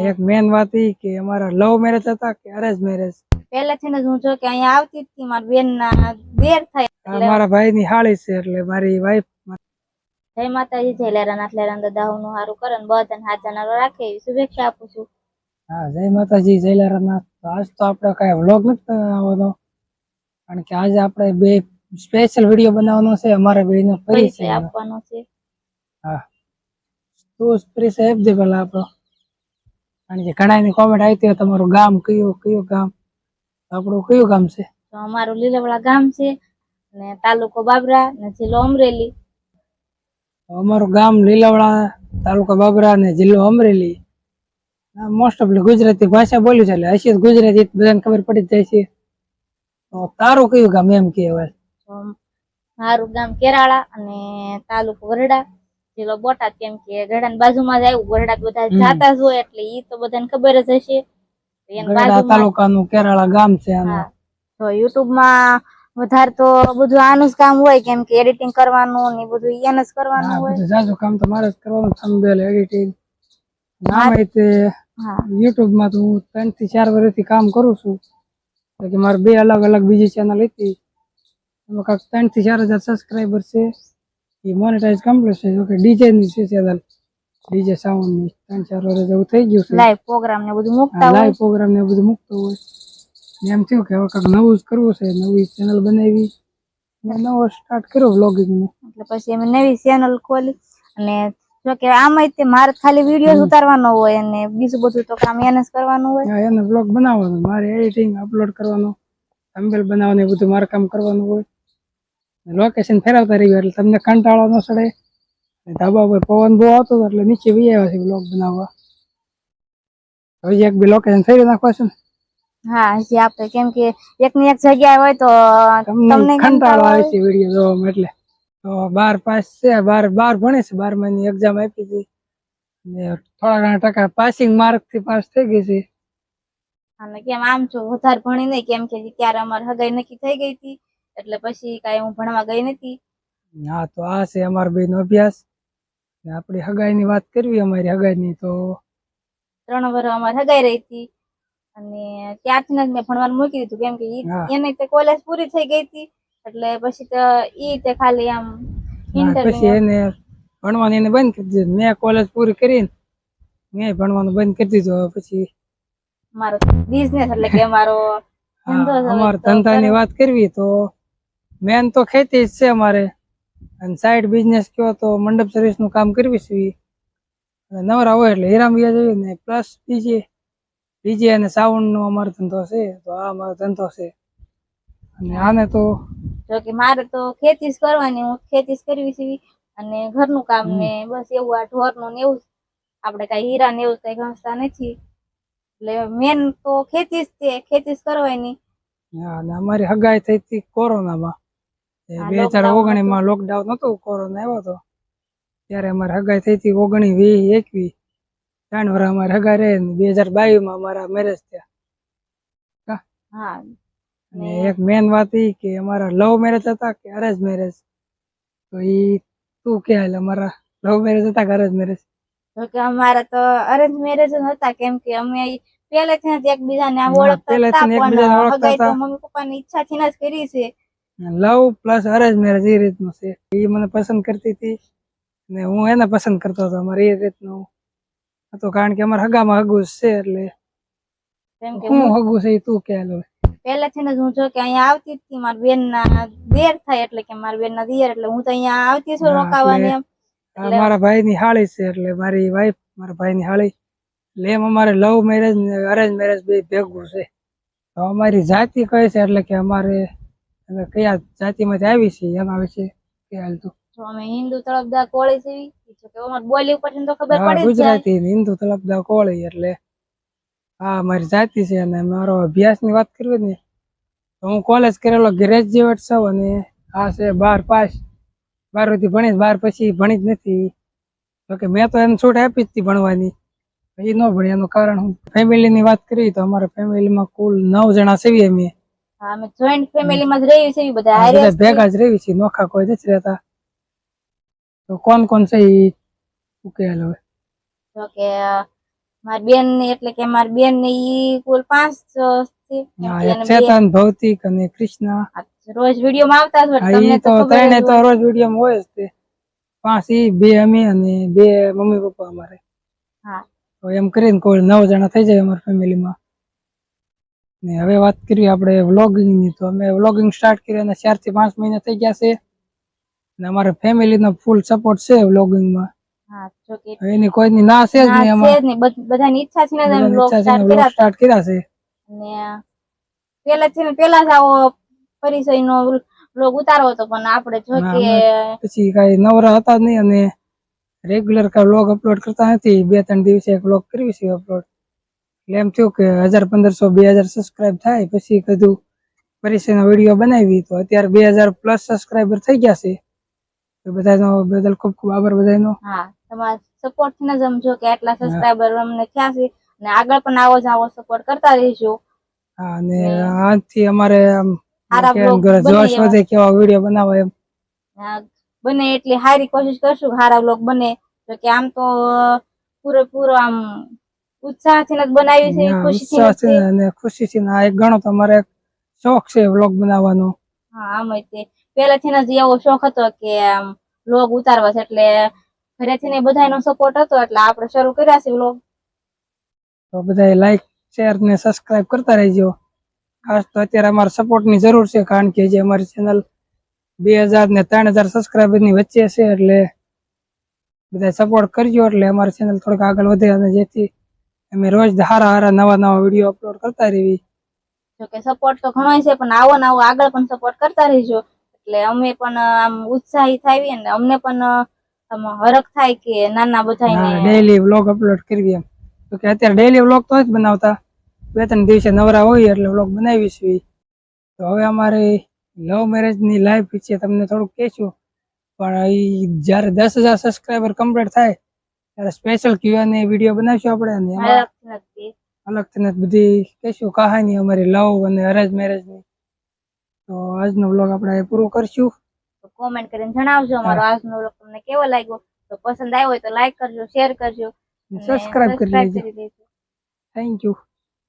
એક મેન વાત ઈ કે અમારા લવ મેરેજ હતા કે અરેન્જ મેરેજ? પહેલેથી જ હું જો કે અહીંયા આવતી હતી, મારા બેન ના દેર થાય. મારા ભાઈ ની હાળી છે એટલે મારી વાઈફ. જય માતાજી, જય લેરાનાથ લેરાન દાદાનું સારું કરે ને બધાને હાજર રાખે એવી શુભેચ્છા આપું છું. હા, જય માતાજી, જય લેરાનાથ. આજ તો આપણે કઈ વ્લોગ નથી આવવાનો, કારણ કે આજે આપણે બે સ્પેશિયલ વિડીયો બનાવવાનો છે. અમારા બેનો પરિચય આપવાનો છે. હા, તું પરિચય આપજે પેલા આપણો, કારણ કે ઘણા ની કોમેન્ટ આવી હતી તમારું ગામ કયું ગામ. આપણું કયું ગામ છે? તો અમારું લીલાવડા ગામ છે ને તાલુકો બાબરા ને જિલ્લો અમરેલી. અમારું ગામ લીલાવડા, તાલુકો બાબરા ને જિલ્લો અમરેલી. મોસ્ટ ઓફ ગુજરાતી ભાષા બોલ્યું છે એટલે હશે ગુજરાતી બધાને ખબર પડી જ જાય છે. તો તારું કયું ગામ એમ કહેવાય? મારું ગામ કેરાળા અને તાલુકો ગરડા, જિલ્લો બોટાદ. કેમ કે ગરડા બાજુમાં જ આવ્યું, ગરડા બધા જાતા જ હોય એટલે ઈ તો બધાને ખબર જ હશે. તાલુકાનું કેરાળા ગામ છે. તો યુટ્યુબ માં વધારે તો બધું આનું જ કામ હોય, કેમ કે એડિટિંગ કરવાનું ને બધું એને જ કરવાનું હોય. જાજુ કામ તો મારે જ કરવાનું, થંબનેલ એડિટિંગ. નામ అయితే યુટ્યુબ માં તો હું 3 થી 4 વર્ષથી કામ કરું છું. કે મારે બે અલગ અલગ બીજી ચેનલ હતી, એમાં કાંક 3 થી 4 હજાર સબસ્ક્રાઈબર છે. એ મોનેટાઈઝ કમ્પ્લીટ છે. જોકે ડીજે ની છે ચેનલ, ડીજે સાઉન્ડ ની. 3-4 વર્ષ જેવું થઈ ગયું છે. લાઈવ પ્રોગ્રામ ને બધું મૂકતા હોય, લાઈવ પ્રોગ્રામ ને બધું મૂકતો હોય. એમ થયું કે હવે કાંક નવું જ કરવું છે, નવી ચેનલ બનાવી, નવો સ્ટાર્ટ કર્યો વ્લોગિંગ નું. એટલે પછી અમે નવી ચેનલ ખોલી. અને જો કે આમાં તે મારે ખાલી વિડીયો ઉતારવાનો હોય અને બીજું બધું તો કામ એને જ કરવાનું હોય. એને વ્લોગ બનાવવાનો, મારે એડિટિંગ અપલોડ કરવાનો, થંબનેલ બનાવવાનું, એ બધું મારે કામ કરવાનું હોય. લોકેશન ફેરવતા રહ્યું એટલે તમને કંટાળો ન સડે. ધાબા પર પવન બહુ આવતો એટલે નીચે વી આવ્યા છે વ્લોગ બનાવવા. હજી એક બે લોકેશન ફેરવી નાખવા છે ને. હા, હજી આપણે કેમ કે એક ની એક જગ્યાએ હોય તો તમને કંટાળો આવે છે વિડીયો જોવામાં. એટલે તો 12 પાસ છે, 12 ભણે છે, 12મા ની એક્ઝામ આપી હતી ને થોડા ઘણા ટકા પાસિંગ માર્ક થી પાસ થઈ ગઈ છે. અને કેમ આમ છો વધારે ભણી નહીં, કેમ કે ત્યારે અમારે હગાઈ નક્કી થઈ ગઈ હતી એટલે પછી કાંઈ હું ભણવા ગઈ નથી. હા, તો આ છે અમારા બેનો અભ્યાસ. આપણી હગાઈ ની વાત કરવી, અમારી હગાઈ ની, તો 3 વર્ષ અમારે હગાઈ રહી હતી અને ત્યારથી જ મેં ભણવાનું મૂકી દીધું, કેમ કે એને તે કોલેજ પૂરી થઈ ગઈ હતી એટલે પછી તો ઈ તે ખાલી આમ પછી એને ભણવાનું એને બંધ કરી દીધું. મેં કોલેજ પૂરી કરીને મેં ભણવાનું બંધ કરી દીધું. પછી મારો બિઝનેસ એટલે કે મારો ધંધો, અમારા ધંધાની વાત કરવી તો મેન તો ખેતી જ છે અમારે, અને સાઈડ બિઝનેસ કયો તો મંડપ સર્વિસ નું કામ કરવી છે. નવરા હોય એટલે હીરામ વ્યા જઈએ ને, પ્લસ ડીજે અને સાઉન્ડ નો અમારો ધંધો છે. તો આ અમારો ધંધો છે. અને આને તો જો કે મારે તો ખેતી જ કરવાની, હું ખેતી જ કરવી છે અને ઘરનું કામ ને બસ એવું. આ ઢોર નું ને એવું, આપણે કઈ હીરા ને એવું કઈ ઘસતા નથી એટલે મેન તો ખેતી જ છે, ખેતી જ કરવાની. અમારી હગાઈ થઈ હતી કોરોનામાં, 2019 માં લોકડાઉન હતું, કોરોના આવ્યો હતો ત્યારે અમારી હગાઈ થઈ હતી 19, 20, 21. 3 વર્ષ અમારે હગાઈ રહે. 2022 માં અમારા મેરેજ થયા. હા, અને એક મેન વાત ઈ કે અમારા લવ મેરેજ હતા કે અરેન્જ મેરેજ? તો ઈ તું કે હાલ, અમારા લવ મેરેજ હતા કે અરેન્જ મેરેજ? તો કે અમારા તો અરેન્જ મેરેજ જ હતા, કેમ કે અમે પહેલેથી જ એકબીજાને ઓળખતા હતા, પણ હગાઈ તો મમ્મી પપ્પાની ઈચ્છાથી જ કરી છે. લવ પ્લસ અરેન્જ મેરેજ એ રીતનું છે. એ મને પસંદ કરતી હતી ને હું એને પસંદ કરતો હતો. અમારે એ રીતનું હતું, કારણ કે અમારા હગામાં હગું છે. એટલે હું હગું છે તું કે હાલ. પહેલેથી જ હું જો કે અહીંયા આવતી હતી, મારા બેન ના દેર થાય એટલે કે મારા બેન ના દિયર, એટલે હું તો અહીંયા આવતી છું રોકાવાની. એમ મારા ભાઈ ની હાળી છે એટલે મારી વાઈફ મારા ભાઈ ની હાળી, એટલે એમ અમારે લવ મેરેજ ને અરેન્જ મેરેજ બે ભેગું છે. તો અમારી જાતિ કઈ છે, એટલે કે અમારે અમે કયા જાતિમાંથી આવી છીએ એના વિશે કે હાલ તું. અમે હિન્દુ તળપદા કોળી છે, બોલી ઉપર તો ખબર પડે. ગુજરાતી હિન્દુ તળપદા કોળી, એટલે હા મારી જાતિ છે. અને મારો અભ્યાસ ની વાત કરવી ને તો હું કોલેજ કરેલો ગ્રેજ્યુએટ છું અને આ છે 12 પાસ. 12 સુધી ભણી, 12 પછી ભણી જ નથી. જોકે મેં તો એને છૂટ આપી જ હતી ભણવાની, એ ન ભણી. એનું કારણ હું ફેમિલી ની વાત કરી તો અમારા ફેમિલીમાં કુલ 9 જણા છીએ અમે. અમે જોઈન્ટ ફેમિલીમાં જ રહીએ છીએ, બધા ભેગા જ રહીએ છીએ, નોખા કોઈ નથી રહેતા. તો કોણ છે ઈ ઉકેલ હવે? તો કે મારી બેન ને એટલે કે મારી બેન ને ઈ કુલ 5 છે. હા, એને એક બે- ચેતન, ભૌતિક અને કૃષ્ણ. રોજ વિડીયો માં આવતા જ હોય હા, તમને ઈ તો તો ખબર ત્રણે જ તો હોય. રોજ વિડીયો હોય જ તે. 5 ઈ, 2 અમે અને 2 મમ્મી પપ્પા અમારે. હા તો એમ કરીને કોઈ 9 જણા થઈ જાય અમારી ફેમિલીમાં. ને હવે વાત કરીએ આપણે વ્લોગિંગ ની, તો અમે વ્લોગિંગ સ્ટાર્ટ કર્યું અને 4 થી 5 મહિના થઈ ગયા છે. અને અમારે ફેમિલી નો ફૂલ સપોર્ટ છે વ્લોગિંગમાં. હા જો કે એની કોઈની ના છે જ ના નહીં છે એમાં. જ નહીં. બધાની ઈચ્છા છે ને તમે બધાની બ્લોગ ઈચ્છા છે ને સ્ટાર્ટ વ્લોગ કર્યા હતા. સ્ટાર્ટ કર્યા છે. અને પેલા જ આવો પરિચય નો બ્લોગ ઉતારવો હતો, પણ આપણે જો ના, કે અમે પછી કઈ નવરા હતા જ નહીં અને રેગ્યુલર કઈ વ્લોગ અપલોડ કરતા નથી. 2-3 દિવસે એક વ્લોગ કર્યું છે અપલોડ. એટલે એમ થયું કે 1500-2000 સબસ્ક્રાઇબ થાય પછી કીધું પરિચયનો વિડીયો બનાવી. તો અત્યારે 2000+ સબસ્ક્રાઇબર થઈ ગયા છે. તો બધાનો બદલ ખૂબ ખૂબ આભાર બધાનો. હા, તમારા સપોર્ટ થી જ સમજો કે આટલા સબસ્ક્રાઇબર અમને થયા છે. અને આગળ પણ આવો સપોર્ટ કરતા રહેજો. હા, અને આજથી અમારે આમ સારા કે બ્લોગ બને જોશ એવા. વધે કેવા વિડીયો બનાવો એમ. બને એટલી સારી કોશિશ કરશું સારા બ્લોગ બને. તો કે આમ તો પૂરેપૂરો આમ ઉત્સાહથી જ બનાવી છે, ખુશીથી જ છે. અને ખુશીથી ના એક ગણો તો અમારે શોખ છે વ્લોગ બનાવવાનો. હા, આમ તે પહેલાથી જ એવો શોખ હતો કે આમ વ્લોગ ઉતારવા છે, એટલે ઘરેથી ને બધાનો સપોર્ટ હતો એટલે આપણે શરૂ કર્યા છે વ્લોગ. તો બધા લાઈક, શેર ને સબસ્ક્રાઇબ કરતા રહેજો. ખાસ તો અત્યારે અમારે સપોર્ટ ની જરૂર છે, કારણ કે જે અમારી ચેનલ 2000 ને 3000 સબસ્ક્રાઇબર ની વચ્ચે છે. એટલે બધા સપોર્ટ કરજો એટલે અમારી ચેનલ થોડીક આગળ વધે અને જેથી અમે રોજ હારા નવા વિડીયો અપલોડ કરતા રહીએ. જોકે સપોર્ટ તો ઘણો છે, પણ આવો ને આવો આગળ પણ સપોર્ટ કરતા રહીજો. એટલે અમે પણ આમ ઉત્સાહિત થાવીએ ને અમને પણ આમ હરખ થાય કે નાના બધાને ડેઈલી વ્લોગ અપલોડ કરવી એમ. તો કે અત્યારે ડેઈલી વ્લોગ તો જ બનાવતા. 2-3 દિવસે નવરા હોય એટલે વ્લોગ બનાવીશું. તો હવે અમારે લવ મેરેજ ની લાઈફ વિશે તમને થોડુંક કહેશું. પણ ઈ જ્યારે 10,000 સબસ્ક્રાઇબર કમ્પ્લીટ થાય ત્યારે સ્પેશિયલ Q&A વિડીયો બનાવીશું આપણે. અને એમાં અલગથી બધી કહેશું કહાની અમારી લવ અને અરેન્જ મેરેજ ની. તો આજનો વ્લોગ આપણે પૂરો કરશું. તો કોમેન્ટ કરીને જણાવજો અમારો આજનો વ્લોગ તમને કેવો લાગ્યો. તો પસંદ આવ્યો હોય તો લાઈક કરજો, શેર કરજો અને સબસ્ક્રાઇબ કરી સબસ્ક્રાઇબ લેજો. કરી દેજો. Thank you.